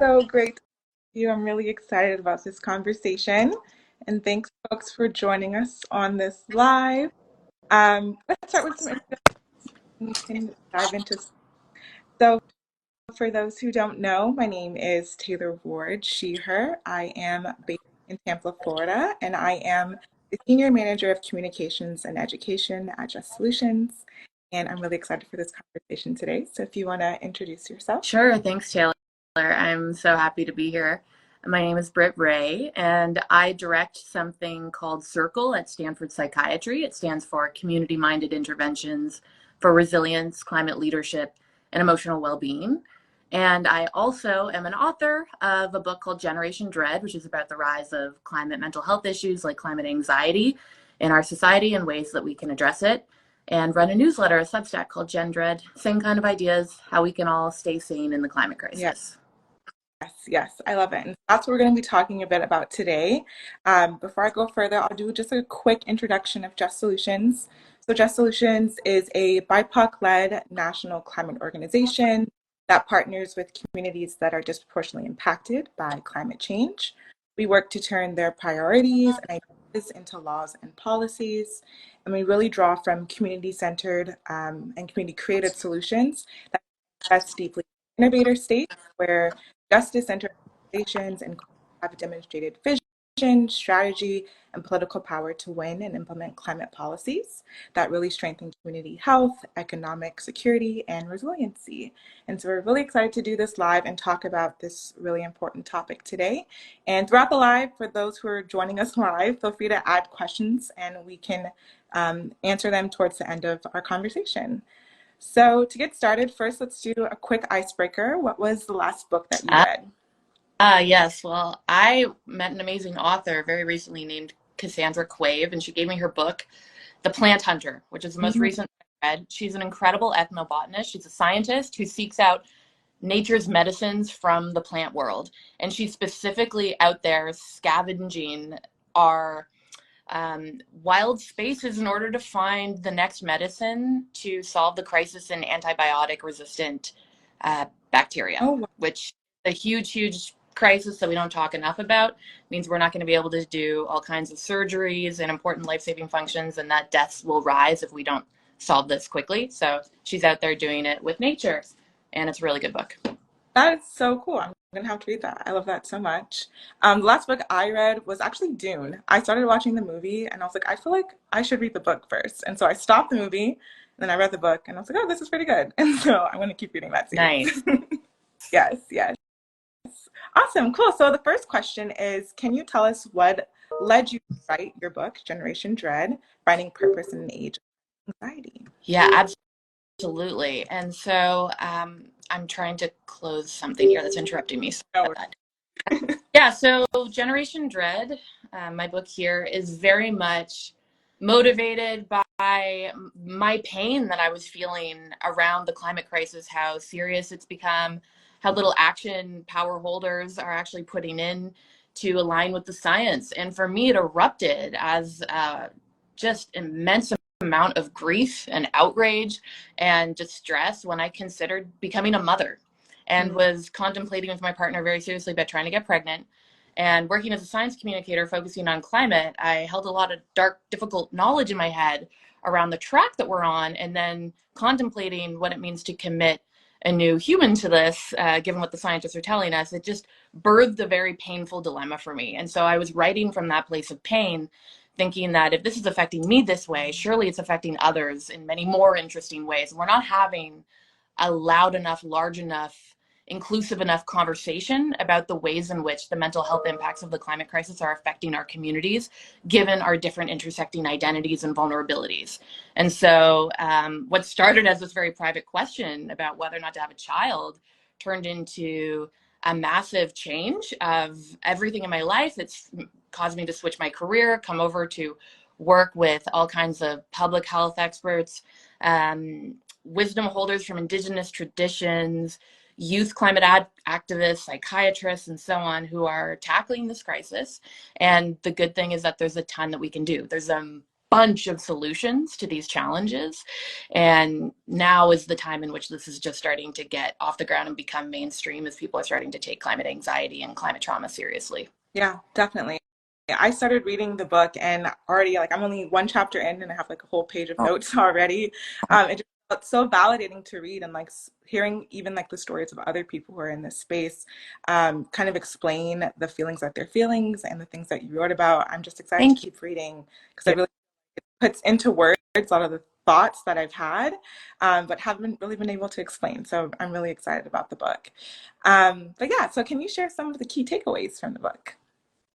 So great to see you. I'm really excited about this conversation. And thanks, folks, for joining us on this live. Let's start with some introductions. We can dive into. So, for those who don't know, my name is Taylor Ward, she, her. I am based in Tampa, Florida, and I am the Senior Manager of Communications and Education at Just Solutions. And I'm really excited for this conversation today. So, if you want to introduce yourself. Sure. Thanks, Taylor. I'm so happy to be here. My name is Britt Wray, and I direct something called Circle at Stanford Psychiatry. It stands for Community-Minded Interventions for Resilience, Climate Leadership, and Emotional Well-Being. And I also am an author of a book called Generation Dread, which is about the rise of climate mental health issues like climate anxiety in our society and ways that we can address it, and run a newsletter, a Substack called Gen Dread. Same kind of ideas, how we can all stay sane in the climate crisis. Yes, I love it. And that's what we're going to be talking a bit about today. Before I go further, I'll do just a quick introduction of Just Solutions. So Just Solutions is a BIPOC-led national climate organization that partners with communities that are disproportionately impacted by climate change. We work to turn their priorities and ideas into laws and policies, and we really draw from community-centered and community-created solutions that invest deeply in innovator states where justice-centered organizations and have demonstrated vision, strategy, and political power to win and implement climate policies that really strengthen community health, economic security, and resiliency. And so we're really excited to do this live and talk about this really important topic today. And throughout the live, for those who are joining us live, feel free to add questions and we can answer them towards the end of our conversation. So to get started, first let's do a quick icebreaker. What was the last book that you read? Yes, well, I met an amazing author very recently named Cassandra Quave, and she gave me her book, The Plant Hunter, which is the most recent I read. She's an incredible ethnobotanist. She's a scientist who seeks out nature's medicines from the plant world. And she's specifically out there scavenging our wild spaces in order to find the next medicine to solve the crisis in antibiotic-resistant bacteria, which is a huge crisis that we don't talk enough about. It means we're not going to be able to do all kinds of surgeries and important life-saving functions, and that deaths will rise if we don't solve this quickly. So she's out there doing it with nature, and it's a really good book. That is so cool. I'm going to have to read that. I love that so much. The last book I read was actually Dune. I started watching the movie and I was like, I feel like I should read the book first. And so I stopped the movie and then I read the book and I was like, oh, this is pretty good. And so I'm going to keep reading that too. Nice. Yes. Awesome, cool. So the first question is, can you tell us what led you to write your book, Generation Dread, Finding Purpose in an Age of Anxiety? Yeah, absolutely. And so I'm trying to close something here that's interrupting me. Yeah, so Generation Dread, my book here, is very much motivated by my pain that I was feeling around the climate crisis, how serious it's become, how little action power holders are actually putting in to align with the science. And for me, it erupted as just immense amount of grief and outrage and distress when I considered becoming a mother and was contemplating with my partner very seriously about trying to get pregnant. And working as a science communicator focusing on climate, I held a lot of dark, difficult knowledge in my head around the track that we're on, and then contemplating what it means to commit a new human to this, given what the scientists are telling us. It just birthed a very painful dilemma for me. And so I was writing from that place of pain, thinking that if this is affecting me this way, surely it's affecting others in many more interesting ways. And we're not having a loud enough, large enough, inclusive enough conversation about the ways in which the mental health impacts of the climate crisis are affecting our communities, given our different intersecting identities and vulnerabilities. And so what started as this very private question about whether or not to have a child turned into a massive change of everything in my life. It's caused me to switch my career, come over to work with all kinds of public health experts, wisdom holders from indigenous traditions, youth climate activists, psychiatrists, and so on, who are tackling this crisis. And the good thing is that there's a ton that we can do. There's a bunch of solutions to these challenges. And now is the time in which this is just starting to get off the ground and become mainstream as people are starting to take climate anxiety and climate trauma seriously. Yeah, definitely. I started reading the book and already like I'm only one chapter in and I have like a whole page of notes already. It just felt so validating to read and like hearing even like the stories of other people who are in this space kind of explain the feelings that they're feelings and the things that you wrote about. I'm just excited to Thank you. keep reading because I really it puts into words a lot of the thoughts that I've had, but haven't really been able to explain. So I'm really excited about the book. But yeah, so can you share some of the key takeaways from the book?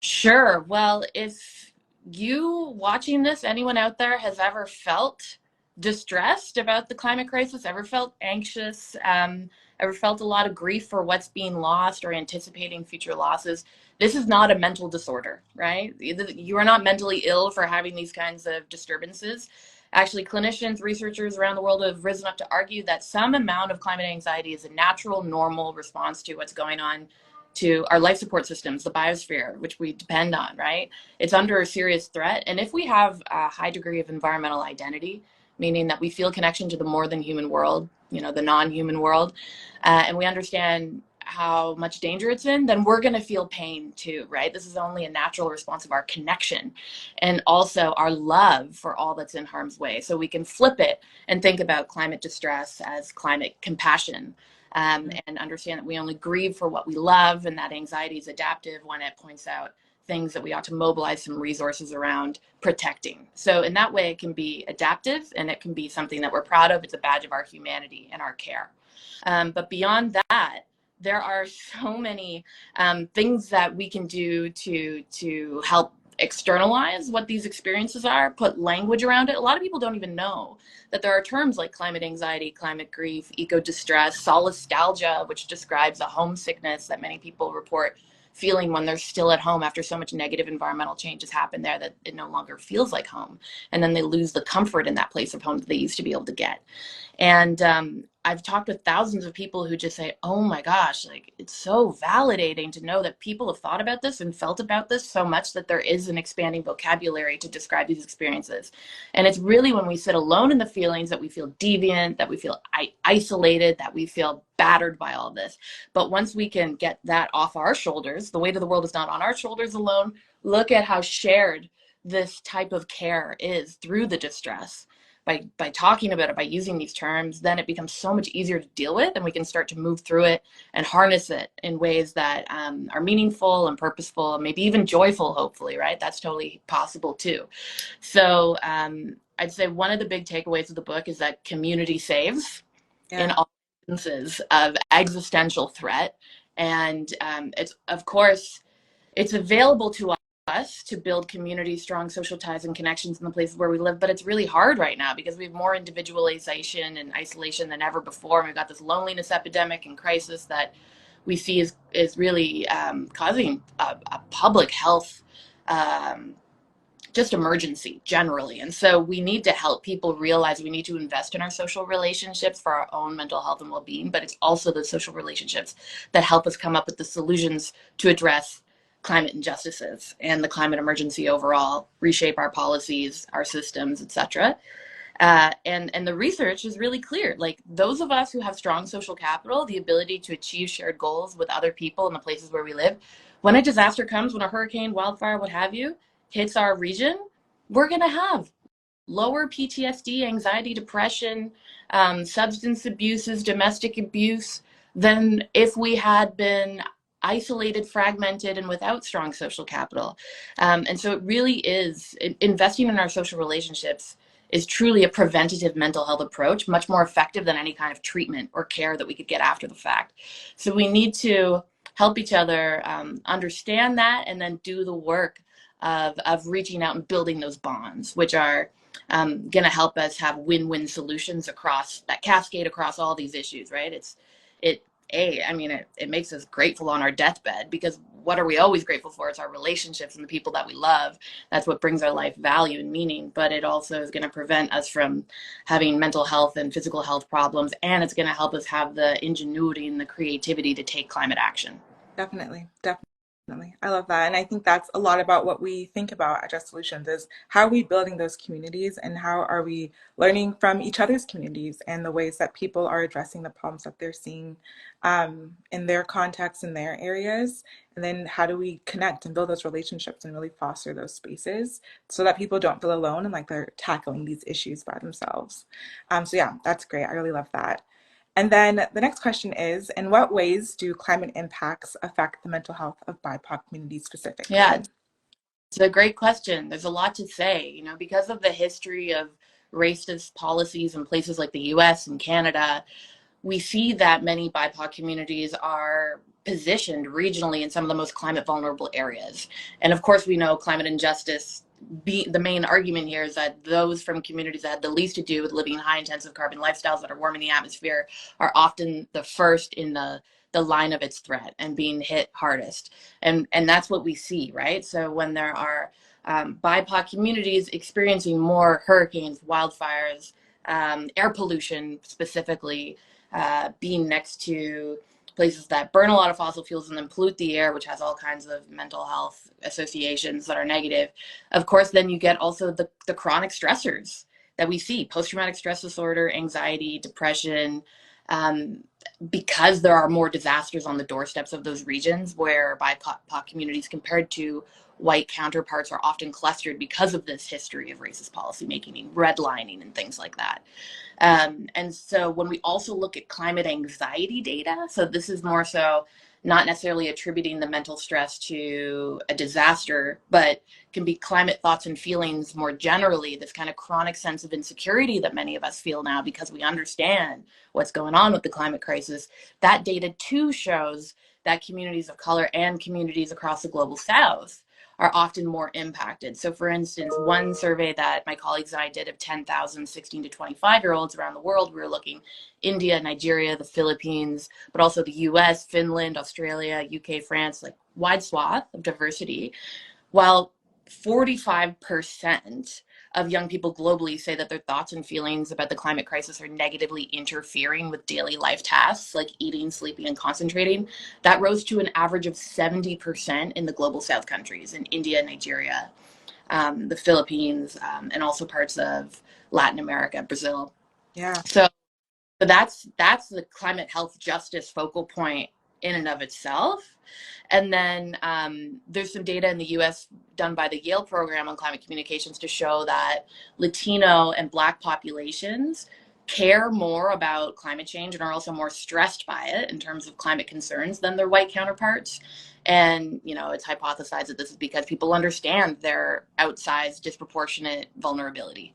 Sure. Well, if you watching this, anyone out there has ever felt distressed about the climate crisis, ever felt anxious, ever felt a lot of grief for what's being lost or anticipating future losses, this is not a mental disorder, right? You are not mentally ill for having these kinds of disturbances. Actually, clinicians, researchers around the world have risen up to argue that some amount of climate anxiety is a natural, normal response to what's going on to our life support systems, the biosphere, which we depend on, right? It's under a serious threat. And if we have a high degree of environmental identity, meaning that we feel connection to the more than human world, the non-human world, and we understand how much danger it's in, then we're going to feel pain too, right? This is only a natural response of our connection and also our love for all that's in harm's way. So we can flip it and think about climate distress as climate compassion. And understand that we only grieve for what we love, and that anxiety is adaptive when it points out things that we ought to mobilize some resources around protecting. So in that way, it can be adaptive and it can be something that we're proud of. It's a badge of our humanity and our care. But beyond that, there are so many things that we can do to help externalize what these experiences are, put language around it. A lot of people don't even know that there are terms like climate anxiety, climate grief, eco-distress, solastalgia, which describes a homesickness that many people report feeling when they're still at home after so much negative environmental change has happened there that it no longer feels like home. And then they lose the comfort in that place of home that they used to be able to get. And I've talked with thousands of people who just say, oh my gosh, like it's so validating to know that people have thought about this and felt about this so much that there is an expanding vocabulary to describe these experiences. And it's really when we sit alone in the feelings that we feel deviant, that we feel isolated, that we feel battered by all this. But once we can get that off our shoulders, the weight of the world is not on our shoulders alone. Look at how shared this type of care is through the distress. By talking about it, by using these terms, then it becomes so much easier to deal with, and we can start to move through it and harness it in ways that are meaningful and purposeful, maybe even joyful, hopefully, right? That's totally possible too. So I'd say one of the big takeaways of the book is that community saves in all instances of existential threat. And it's, of course, it's available to us to build community, strong social ties and connections in the places where we live, but it's really hard right now because we have more individualization and isolation than ever before. And we've got this loneliness epidemic and crisis that we see is really causing a public health just emergency generally. And so we need to help people realize we need to invest in our social relationships for our own mental health and well-being, but it's also the social relationships that help us come up with the solutions to address climate injustices and the climate emergency overall, reshape our policies, our systems, etc. And the research is really clear. Like those of us who have strong social capital, the ability to achieve shared goals with other people in the places where we live, when a disaster comes, when a hurricane, wildfire, what have you, hits our region, we're going to have lower PTSD, anxiety, depression, substance abuses, domestic abuse than if we had been isolated, fragmented, and without strong social capital. And so it really is investing in our social relationships is truly a preventative mental health approach, much more effective than any kind of treatment or care that we could get after the fact. So we need to help each other understand that and then do the work of reaching out and building those bonds, which are going to help us have win-win solutions across that cascade across all these issues, right? It makes us grateful on our deathbed because what are we always grateful for? It's our relationships and the people that we love. That's what brings our life value and meaning, but it also is going to prevent us from having mental health and physical health problems, and it's going to help us have the ingenuity and the creativity to take climate action. Definitely, definitely. Definitely. I love that. And I think that's a lot about what we think about at Just Solutions is how are we building those communities and how are we learning from each other's communities and the ways that people are addressing the problems that they're seeing in their contexts, in their areas. And then how do we connect and build those relationships and really foster those spaces so that people don't feel alone and like they're tackling these issues by themselves. So yeah, that's great. I really love that. And then the next question is, in what ways do climate impacts affect the mental health of BIPOC communities Yeah, specifically? it's a great question. There's a lot to say, because of the history of racist policies in places like the US and Canada. We see that many BIPOC communities are positioned regionally in some of the most climate vulnerable areas. And of course, we know climate injustice. The main argument here is that those from communities that had the least to do with living in high intensive carbon lifestyles that are warming the atmosphere are often the first in the line of its threat and being hit hardest. And that's what we see, right? So when there are BIPOC communities experiencing more hurricanes, wildfires, air pollution specifically, being next to places that burn a lot of fossil fuels and then pollute the air, which has all kinds of mental health associations that are negative. Of course, then you get also the chronic stressors that we see: post-traumatic stress disorder, anxiety, depression, um, because there are more disasters on the doorsteps of those regions where BIPOC communities compared to white counterparts are often clustered because of this history of racist policymaking and redlining and things like that. And so when we also look at climate anxiety data, so this is more so not necessarily attributing the mental stress to a disaster, but can be climate thoughts and feelings more generally, this kind of chronic sense of insecurity that many of us feel now because we understand what's going on with the climate crisis. That data too shows that communities of color and communities across the global south are often more impacted. So for instance, one survey that my colleagues and I did of 10,000 16 to 25-year-olds around the world, we were looking India, Nigeria, the Philippines, but also the US, Finland, Australia, UK, France, like wide swath of diversity. While 45% of young people globally say that their thoughts and feelings about the climate crisis are negatively interfering with daily life tasks like eating, sleeping, and concentrating, that rose to an average of 70% in the global south countries, in India, Nigeria, the Philippines, and also parts of Latin America, Brazil. Yeah. So that's the climate health justice focal point in and of itself. And then there's some data in the US done by the Yale program on climate communications to show that Latino and Black populations care more about climate change and are also more stressed by it in terms of climate concerns than their white counterparts. And, it's hypothesized that this is because people understand their outsized disproportionate vulnerability.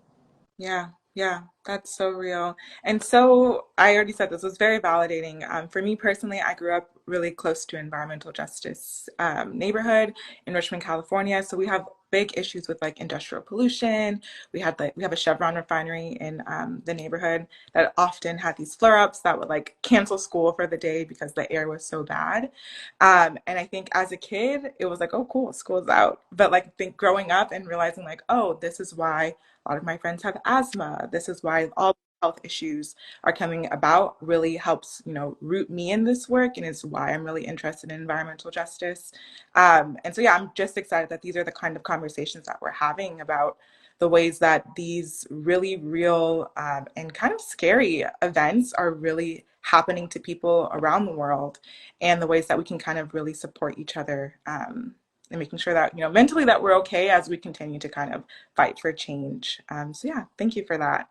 Yeah, yeah, that's so real. And so I already said this was very validating. For me personally, I grew up really close to environmental justice neighborhood in Richmond, California. So we have big issues with like industrial pollution. We have a Chevron refinery in the neighborhood that often had these flare-ups that would like cancel school for the day because the air was so bad. And I think as a kid, it was like, oh, cool, school's out. But like think growing up and realizing like, oh, this is why a lot of my friends have asthma. This is why all health issues are coming about really helps, root me in this work and is why I'm really interested in environmental justice. And so, yeah, I'm just excited that these are the kind of conversations that we're having about the ways that these really real and kind of scary events are really happening to people around the world and the ways that we can kind of really support each other and making sure that, mentally that we're okay as we continue to kind of fight for change. So yeah, thank you for that.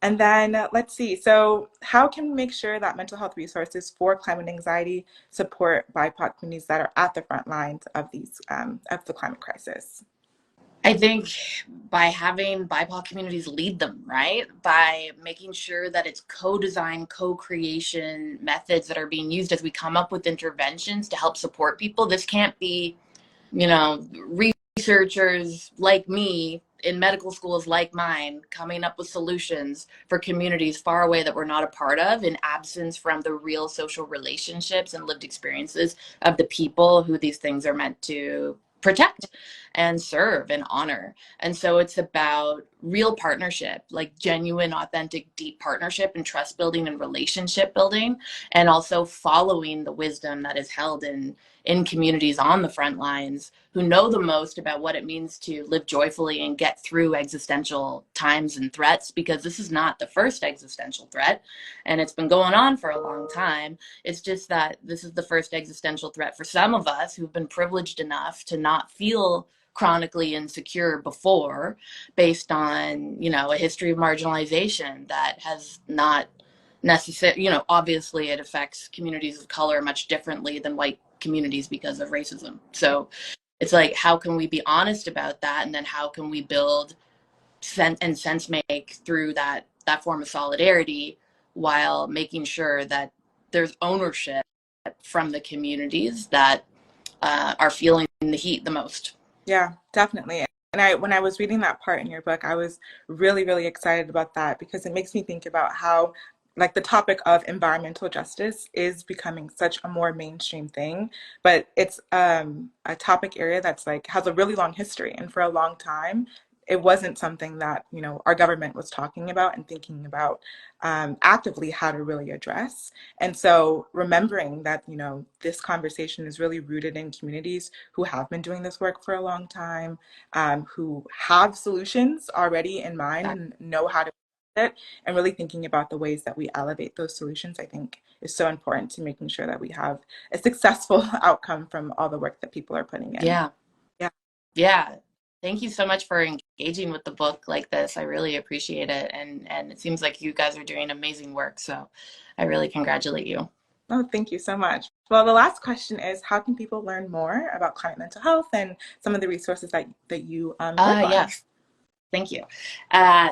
And then let's see. So how can we make sure that mental health resources for climate anxiety support BIPOC communities that are at the front lines of these of the climate crisis? I think by having BIPOC communities lead them, right? By making sure that it's co-design, co-creation methods that are being used as we come up with interventions to help support people. This can't be, researchers like me in medical schools like mine coming up with solutions for communities far away that we're not a part of in absence from the real social relationships and lived experiences of the people who these things are meant to protect and serve and honor. And so it's about real partnership, like genuine, authentic, deep partnership and trust building and relationship building, and also following the wisdom that is held in in communities on the front lines who know the most about what it means to live joyfully and get through existential times and threats, because this is not the first existential threat, and it's been going on for a long time. It's just that this is the first existential threat for some of us who've been privileged enough to not feel chronically insecure before, based on, you know, a history of marginalization that has not necessarily, you know, obviously it affects communities of color much differently than white communities because of racism. So it's like, how can we be honest about that? And then how can we build sense make through that form of solidarity, while making sure that there's ownership from the communities that are feeling the heat the most. Yeah, definitely. And when I was reading that part in your book, I was really, really excited about that because it makes me think about how, like, the topic of environmental justice is becoming such a more mainstream thing, but it's a topic area that's like has a really long history, and for a long time, it wasn't something that, you know, our government was talking about and thinking about actively how to really address. And so remembering that, you know, this conversation is really rooted in communities who have been doing this work for a long time, who have solutions already in mind and know how to do it, and really thinking about the ways that we elevate those solutions, I think is so important to making sure that we have a successful outcome from all the work that people are putting in. Yeah. Yeah. Yeah. Thank you so much for engaging with the book like this. I really appreciate it. And it seems like you guys are doing amazing work. So I really congratulate you. Oh, thank you so much. Well, the last question is, how can people learn more about climate mental health and some of the resources that you work on? Yes. Thank you.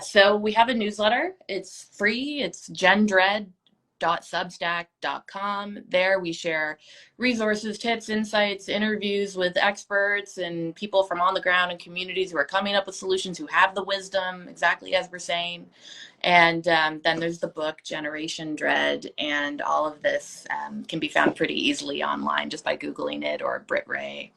So we have a newsletter. It's free. It's gendread.substack.com. There we share resources, tips, insights, interviews with experts and people from on the ground and communities who are coming up with solutions, who have the wisdom, exactly as we're saying. And then there's the book, Generation Dread, and all of this can be found pretty easily online just by Googling it, or Britt Wray.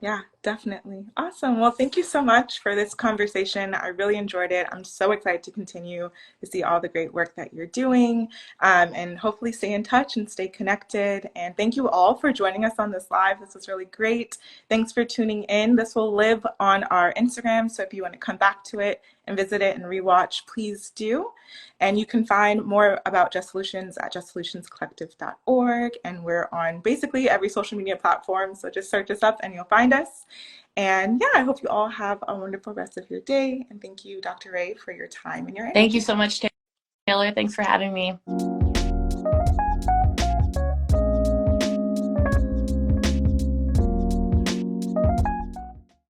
Yeah, definitely. Awesome. Well, thank you so much for this conversation. I really enjoyed it. I'm so excited to continue to see all the great work that you're doing, and hopefully stay in touch and stay connected. And thank you all for joining us on this live. This was really great. Thanks for tuning in. This will live on our Instagram, so if you want to come back to it and visit it and rewatch, please do. And you can find more about Just Solutions at justsolutionscollective.org. And we're on basically every social media platform, so just search us up and you'll find us. And yeah, I hope you all have a wonderful rest of your day. And thank you, Dr. Wray, for your time and your energy. Thank you so much, Taylor. Thanks for having me.